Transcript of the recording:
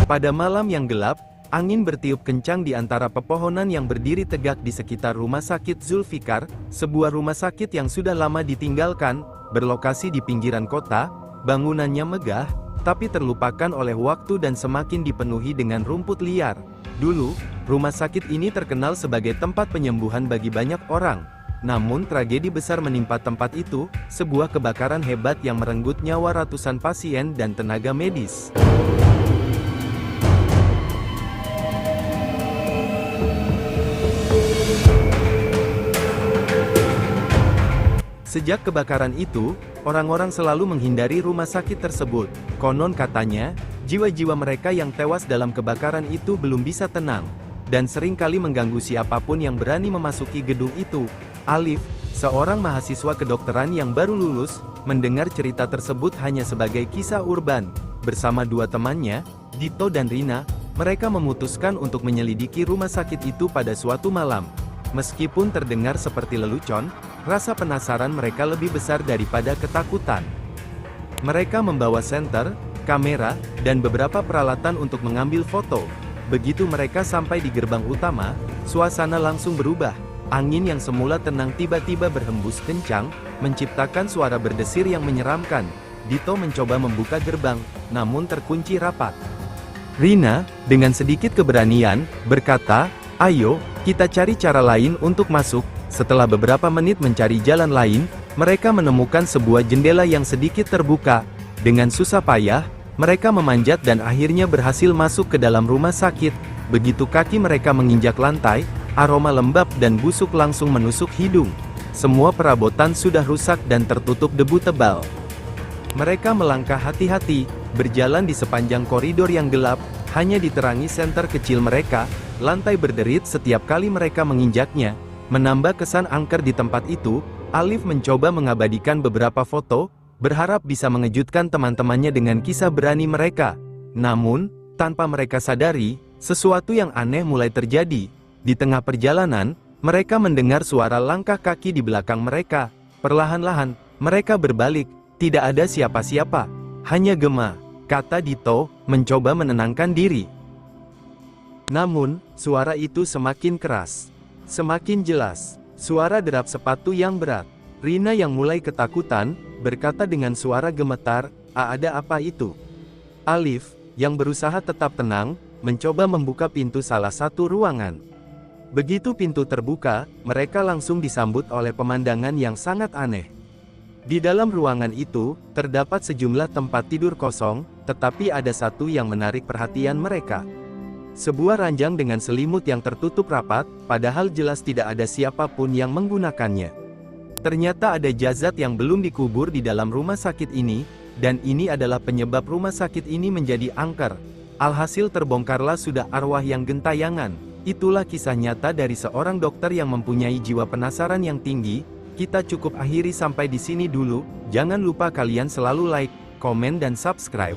Pada malam yang gelap, angin bertiup kencang di antara pepohonan yang berdiri tegak di sekitar Rumah Sakit Zulfikar, sebuah rumah sakit yang sudah lama ditinggalkan, berlokasi di pinggiran kota. Bangunannya megah, tapi terlupakan oleh waktu dan semakin dipenuhi dengan rumput liar. Dulu, rumah sakit ini terkenal sebagai tempat penyembuhan bagi banyak orang. Namun tragedi besar menimpa tempat itu, sebuah kebakaran hebat yang merenggut nyawa ratusan pasien dan tenaga medis. Sejak kebakaran itu, orang-orang selalu menghindari rumah sakit tersebut. Konon katanya, jiwa-jiwa mereka yang tewas dalam kebakaran itu belum bisa tenang, dan sering kali mengganggu siapapun yang berani memasuki gedung itu. Alif, seorang mahasiswa kedokteran yang baru lulus, mendengar cerita tersebut hanya sebagai kisah urban. Bersama dua temannya, Dito dan Rina, mereka memutuskan untuk menyelidiki rumah sakit itu pada suatu malam. Meskipun terdengar seperti lelucon, rasa penasaran mereka lebih besar daripada ketakutan. Mereka membawa senter, kamera, dan beberapa peralatan untuk mengambil foto. Begitu mereka sampai di gerbang utama, suasana langsung berubah. Angin yang semula tenang tiba-tiba berhembus kencang, menciptakan suara berdesir yang menyeramkan. Dito mencoba membuka gerbang, namun terkunci rapat. Rina, dengan sedikit keberanian, berkata, "Ayo, kita cari cara lain untuk masuk." Setelah beberapa menit mencari jalan lain, mereka menemukan sebuah jendela yang sedikit terbuka. Dengan susah payah, mereka memanjat dan akhirnya berhasil masuk ke dalam rumah sakit. Begitu kaki mereka menginjak lantai, aroma lembab dan busuk langsung menusuk hidung. Semua perabotan sudah rusak dan tertutup debu tebal. Mereka melangkah hati-hati, berjalan di sepanjang koridor yang gelap, hanya diterangi senter kecil mereka. Lantai berderit setiap kali mereka menginjaknya. Menambah kesan angker di tempat itu, Alif mencoba mengabadikan beberapa foto, berharap bisa mengejutkan teman-temannya dengan kisah berani mereka. Namun, tanpa mereka sadari, sesuatu yang aneh mulai terjadi. Di tengah perjalanan, mereka mendengar suara langkah kaki di belakang mereka. Perlahan-lahan, mereka berbalik, tidak ada siapa-siapa. Hanya gema, kata Dito, mencoba menenangkan diri. Namun, suara itu semakin keras. Semakin jelas. Suara derap sepatu yang berat. Rina yang mulai ketakutan, berkata dengan suara gemetar, "Ada apa itu?" Alif, yang berusaha tetap tenang, mencoba membuka pintu salah satu ruangan. Begitu pintu terbuka, mereka langsung disambut oleh pemandangan yang sangat aneh. Di dalam ruangan itu, terdapat sejumlah tempat tidur kosong, tetapi ada satu yang menarik perhatian mereka. Sebuah ranjang dengan selimut yang tertutup rapat, padahal jelas tidak ada siapapun yang menggunakannya. Ternyata ada jasad yang belum dikubur di dalam rumah sakit ini, dan ini adalah penyebab rumah sakit ini menjadi angker. Alhasil terbongkarlah sudah arwah yang gentayangan. Itulah kisah nyata dari seorang dokter yang mempunyai jiwa penasaran yang tinggi. Kita cukup akhiri sampai di sini dulu. Jangan lupa kalian selalu like, komen dan subscribe.